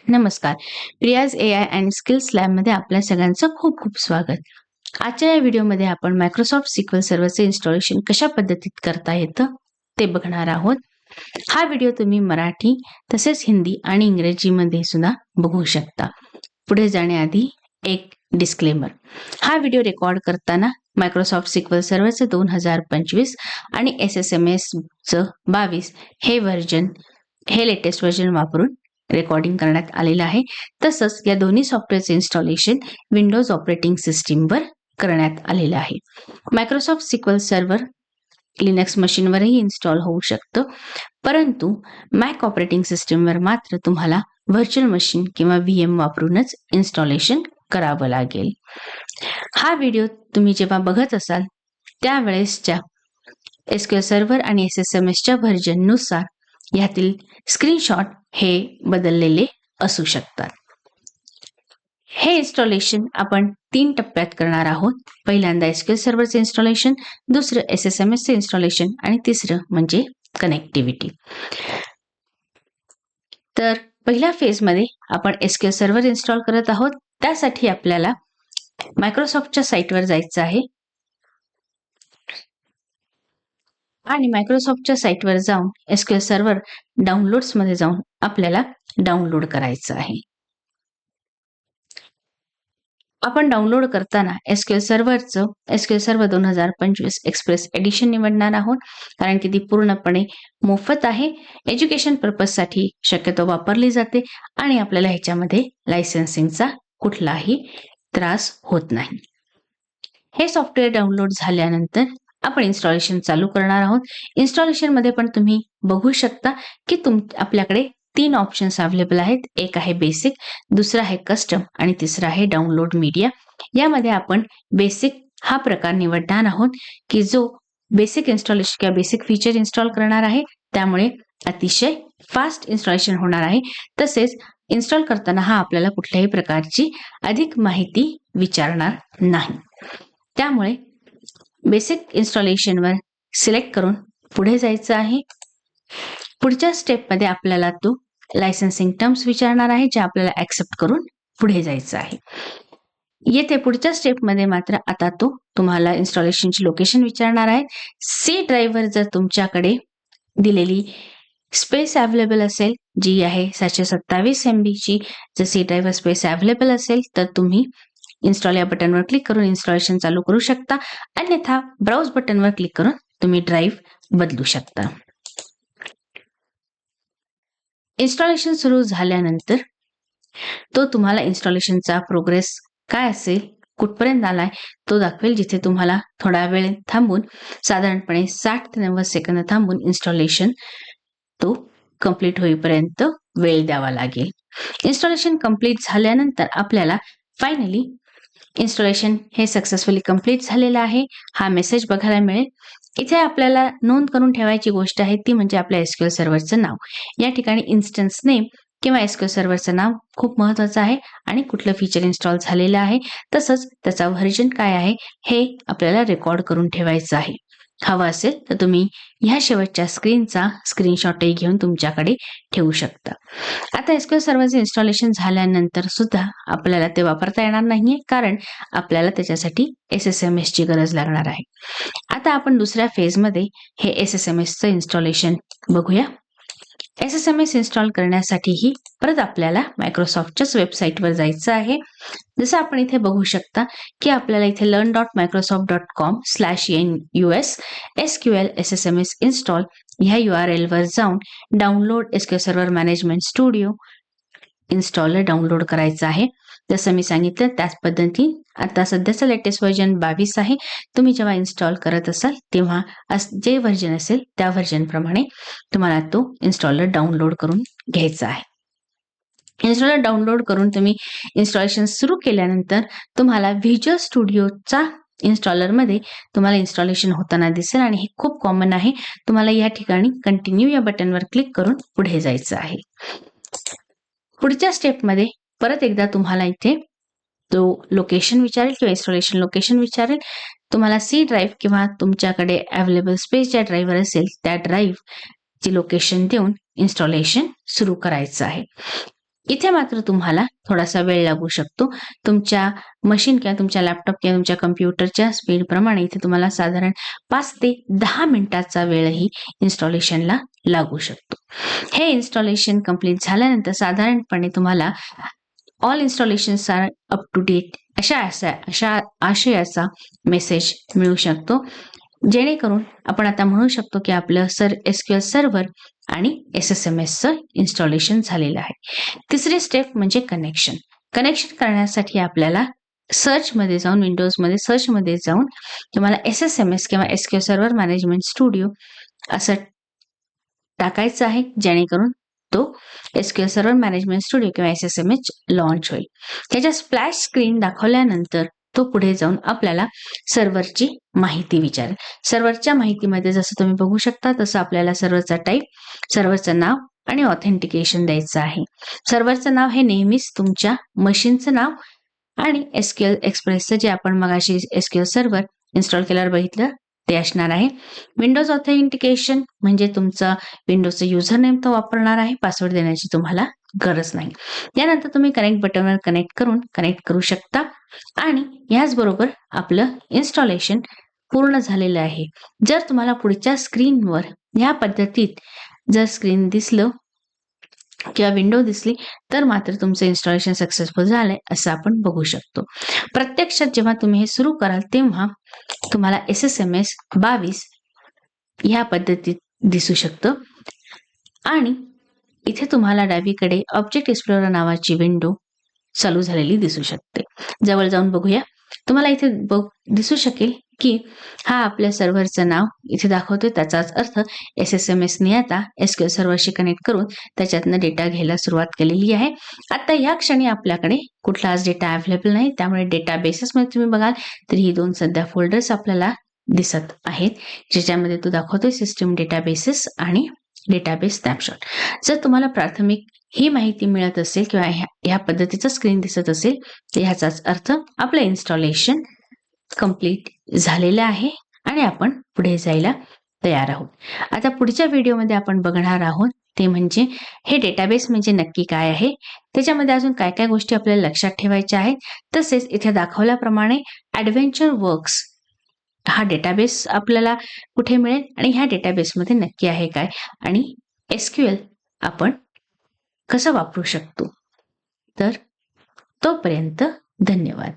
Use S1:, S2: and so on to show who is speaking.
S1: नमस्कार. Priya's AI and skills लॅबमध्ये आपल्या सगळ्यांचं खूप खूप स्वागत. आजच्या या व्हिडिओमध्ये आपण मायक्रोसॉफ्ट सिक्वल सर्व्हरचे इन्स्टॉलेशन कशा पद्धतीत करता येतं ते बघणार आहोत. हा व्हिडिओ तुम्ही मराठी तसेच हिंदी आणि इंग्रजीमध्ये सुद्धा बघू शकता. पुढे जाण्याआधी एक डिस्क्लेमर. हा व्हिडिओ रेकॉर्ड करताना मायक्रोसॉफ्ट सिक्वल सर्व्हरचे 2025 आणि SSMSचं 22 हे लेटेस्ट व्हर्जन वापरून रेकॉर्डिंग करण्यात आलेलं आहे. तसंच या दोन्ही सॉफ्टवेअरचे इन्स्टॉलेशन विंडोज ऑपरेटिंग सिस्टीमवर करण्यात आलेलं आहे. मायक्रोसॉफ्ट सिक्वल सर्व्हर लिनक्स मशीनवरही इन्स्टॉल होऊ शकतं, परंतु मॅक ऑपरेटिंग सिस्टीमवर मात्र तुम्हाला व्हर्च्युअल मशीन किंवा VM वापरूनच इन्स्टॉलेशन करावं लागेल. हा व्हिडिओ तुम्ही जेव्हा बघत असाल त्यावेळेसच्या SQL सर्व्हर आणि SSMSच्या व्हर्जननुसार यातील स्क्रीनशॉट हे बदललेले असू शकतात. हे इन्स्टॉलेशन आपण 3 टप्प्यात करणार आहोत. पहिल्यांदा SQL सर्व्हरचे इन्स्टॉलेशन, दुसरं SSMSचे इन्स्टॉलेशन आणि तिसरं म्हणजे कनेक्टिव्हिटी. तर पहिल्या फेजमध्ये आपण SQL सर्व्हर इन्स्टॉल करत आहोत. त्यासाठी आपल्याला मायक्रोसॉफ्टच्या साईटवर जायचं आहे आणि मायक्रोसॉफ्टच्या साईटवर जाऊन SQL सर्व्हर डाउनलोड्समध्ये जाऊन आपल्याला डाउनलोड करायचं आहे. आपण डाउनलोड करताना SQL सर्व्हर 2025 एक्सप्रेस एडिशन निवडणार आहोत, कारण की ती पूर्णपणे मोफत आहे. एज्युकेशन पर्पजसाठी शक्यतो वापरली जाते आणि आपल्याला ह्याच्यामध्ये लायसन्सिंगचा कुठलाही त्रास होत नाही. हे सॉफ्टवेअर डाउनलोड झाल्यानंतर आपण इन्स्टॉलेशन चालू करणार आहोत. इन्स्टॉलेशन मध्ये पण तुम्ही बघू शकता की आपल्याकडे 3 ऑप्शन्स अवेलेबल आहेत. एक आहे बेसिक, दुसरा आहे कस्टम आणि तिसरा आहे डाउनलोड मीडिया. यामध्ये आपण बेसिक हा प्रकार निवडणार आहोत की जो बेसिक इन्स्टॉलेशन किंवा बेसिक फीचर इन्स्टॉल करणार आहे, त्यामुळे अतिशय फास्ट इन्स्टॉलेशन होणार आहे. तसेच इन्स्टॉल करताना हा आपल्याला कुठल्याही प्रकारची अधिक माहिती विचारणार नाही. त्यामुळे बेसिक इन्स्टॉलेशनवर सिलेक्ट करून पुढे जायचं आहे. पुढच्या स्टेपमध्ये आपल्याला तो लायसन्सिंग टर्म्स विचारणार आहे, जे आपल्याला ऍक्सेप्ट करून पुढे जायचं आहे. येथे पुढच्या स्टेपमध्ये मात्र आता तो तुम्हाला इन्स्टॉलेशनची लोकेशन विचारणार आहे. सी ड्राईव्हवर जर तुमच्याकडे दिलेली स्पेस अवेलेबल असेल, जी आहे 727 MB ची, जर सी ड्राईव्हर स्पेस अवेलेबल असेल तर तुम्ही इन्स्टॉल या बटनवर क्लिक करून इन्स्टॉलेशन चालू करू शकता. अन्यथा ब्राउज बटनवर क्लिक करून तुम्ही ड्राईव्ह बदलू शकता. इन्स्टॉलेशन सुरू झाल्यानंतर तो तुम्हाला इन्स्टॉलेशनचा प्रोग्रेस काय असेल, कुठपर्यंत आलाय तो दाखवेल, जिथे तुम्हाला थोडा वेळ थांबून साधारणपणे 60 ते 90 सेकंद थांबून इन्स्टॉलेशन तो कंप्लीट होईपर्यंत वेळ द्यावा लागेल. इन्स्टॉलेशन कंप्लीट झाल्यानंतर आपल्याला फायनली इन्स्टॉलेशन हे सक्सेसफुली कंप्लीट झालेलं आहे हा मेसेज बघायला मिळेल. इथे आपल्याला नोंद करून ठेवायची गोष्ट आहे ती म्हणजे आपल्या SQL सर्व्हरचं नाव. या ठिकाणी इन्स्टन्स नेम किंवा SQL सर्व्हरचं नाव खूप महत्त्वाचं आहे आणि कुठलं फीचर इन्स्टॉल झालेलं आहे, तसंच त्याचा व्हर्जन काय आहे हे आपल्याला रेकॉर्ड करून ठेवायचं आहे. हवं असेल तर तुम्ही ह्या शेवटच्या स्क्रीनचा स्क्रीनशॉटही घेऊन तुमच्याकडे ठेवू शकता. आता SQL सर्व्हरचे इन्स्टॉलेशन झाल्यानंतर सुद्धा आपल्याला ते वापरता येणार नाहीये, कारण आपल्याला त्याच्यासाठी SSMS ची गरज लागणार आहे. आता आपण दुसऱ्या फेजमध्ये हे SSMSचं इन्स्टॉलेशन बघूया. SSMS इन्स्टॉल करण्यासाठीही परत आपल्याला मायक्रोसॉफ्टच्याच वेबसाईटवर जायचं आहे. जसं आपण इथे बघू शकता की आपल्याला इथे learn.microsoft.com/NUS SQL SSMS install ह्या URL वर जाऊन download SQL server management studio installer download करायचं आहे. जसं मी सांगितलं त्याच पद्धतीने आता सध्याचं लेटेस्ट व्हर्जन 22 आहे. तुम्ही जेव्हा इन्स्टॉल करत असाल तेव्हा जे व्हर्जन असेल त्या व्हर्जन प्रमाणे तुम्हाला तो इन्स्टॉलर डाउनलोड करून घ्यायचा आहे. इन्स्टॉलर डाउनलोड करून तुम्ही इन्स्टॉलेशन सुरू केल्यानंतर तुम्हाला व्हिज्युअल स्टुडिओचा इन्स्टॉलरमध्ये तुम्हाला इन्स्टॉलेशन होताना दिसेल आणि हे खूप कॉमन आहे. तुम्हाला या ठिकाणी कंटिन्यू या बटनवर क्लिक करून पुढे जायचं आहे. पुढच्या स्टेपमध्ये परत एकदा तुम्हाला इथे तो लोकेशन विचारेल किंवा इन्स्टॉलेशन लोकेशन विचारेल. तुम्हाला सी ड्राईव्ह किंवा तुमच्याकडे अवेलेबल स्पेस ज्या ड्राईव्हर असेल त्या ड्राईव्हची लोकेशन देऊन इन्स्टॉलेशन सुरू करायचं आहे. इथे मात्र तुम्हाला थोडासा वेळ लागू शकतो. तुमच्या मशीन किंवा तुमच्या लॅपटॉप किंवा तुमच्या कम्प्युटरच्या स्पीड प्रमाणे इथे तुम्हाला साधारण 5 ते 10 मिनिटाचा वेळही इन्स्टॉलेशनला लागू शकतो. हे इन्स्टॉलेशन कंप्लीट झाल्यानंतर साधारणपणे तुम्हाला all installations are up to date अशा आशयाचा मेसेज मिळू शकतो, जेणेकरून आपण आता म्हणू शकतो की आपलं SQL सर्व्हर आणि SSMSचं इन्स्टॉलेशन झालेलं आहे. तिसरी स्टेप म्हणजे कनेक्शन. कनेक्शन करण्यासाठी आपल्याला सर्चमध्ये जाऊन, विंडोजमध्ये सर्चमध्ये जाऊन तुम्हाला SSMS किंवा SQL सर्व्हर मॅनेजमेंट स्टुडिओ असं टाकायचं आहे, जेणेकरून तो SQL सर्व्हर मॅनेजमेंट स्टुडिओ किंवा SSMS लॉन्च होईल. त्याच्या स्प्लॅश स्क्रीन दाखवल्यानंतर तो पुढे जाऊन आपल्याला सर्व्हरची माहिती विचारेल. सर्व्हरच्या माहितीमध्ये जसं तुम्ही बघू शकता तसं आपल्याला सर्व्हरचा टाईप, सर्व्हरचं नाव आणि ऑथेंटिकेशन द्यायचं आहे. सर्व्हरचं नाव हे नेहमीच तुमच्या मशीनचं नाव आणि SQL एक्सप्रेसचं जे आपण मगाशी SQL सर्व्हर इन्स्टॉल केल्यावर बघितलं ते असणार आहे. विंडोज ऑथेंटिकेशन म्हणजे तुमचा विंडोजचं युजर नेम तो वापरणार आहे, पासवर्ड देण्याची तुम्हाला गरज नाही. त्यानंतर तुम्ही कनेक्ट बटनवर कनेक्ट करू शकता आणि याचबरोबर आपलं इन्स्टॉलेशन पूर्ण झालेलं आहे. जर तुम्हाला पुढच्या स्क्रीनवर ह्या पद्धतीत जर स्क्रीन दिसलं किंवा विंडो दिसली तर मात्र तुमचं इन्स्टॉलेशन सक्सेसफुल झालंय असं आपण बघू शकतो. प्रत्यक्षात जेव्हा तुम्ही हे सुरू कराल तेव्हा तुम्हाला SSMS 22 ह्या पद्धतीत दिसू शकतं आणि इथे तुम्हाला डावीकडे ऑब्जेक्ट एक्सप्लोरर नावाची विंडो चालू झालेली दिसू शकते. जवळ जाऊन बघूया. तुम्हाला इथे दिसू शकेल की हा आपल्या सर्व्हरचं नाव इथे दाखवतोय. त्याचाच अर्थ SSMSने आता SQL सर्व्हरशी कनेक्ट करून त्याच्यातनं डेटा घ्यायला सुरुवात केलेली आहे. आता या क्षणी आपल्याकडे कुठलाच डेटा अवेलेबल नाही, त्यामुळे डेटाबेसेसमध्ये तुम्ही बघाल तर ही 2 सध्या फोल्डर्स आपल्याला दिसत आहेत, ज्याच्यामध्ये तो दाखवतोय सिस्टीम डेटाबेसेस आणि डेटाबेस स्नॅपशॉट. जर तुम्हाला प्राथमिक ही माहिती मिळत असेल किंवा ह्या पद्धतीचं स्क्रीन दिसत असेल तर ह्याचाच अर्थ आपलं इन्स्टॉलेशन कंप्लीट झालेलं आहे आणि आपण पुढे जायला तयार आहोत. आता पुढच्या व्हिडिओमध्ये आपण बघणार आहोत ते म्हणजे हे डेटाबेस म्हणजे नक्की काय आहे, त्याच्यामध्ये अजून काय काय गोष्टी आपल्याला लक्षात ठेवायच्या आहेत, तसेच इथे दाखवल्याप्रमाणे ॲडव्हेंचर वर्क्स हा डेटाबेस आपल्याला कुठे मिळेल आणि ह्या डेटाबेसमध्ये नक्की आहे काय आणि SQL आपण कसं वापरू शकतो. तर तोपर्यंत धन्यवाद.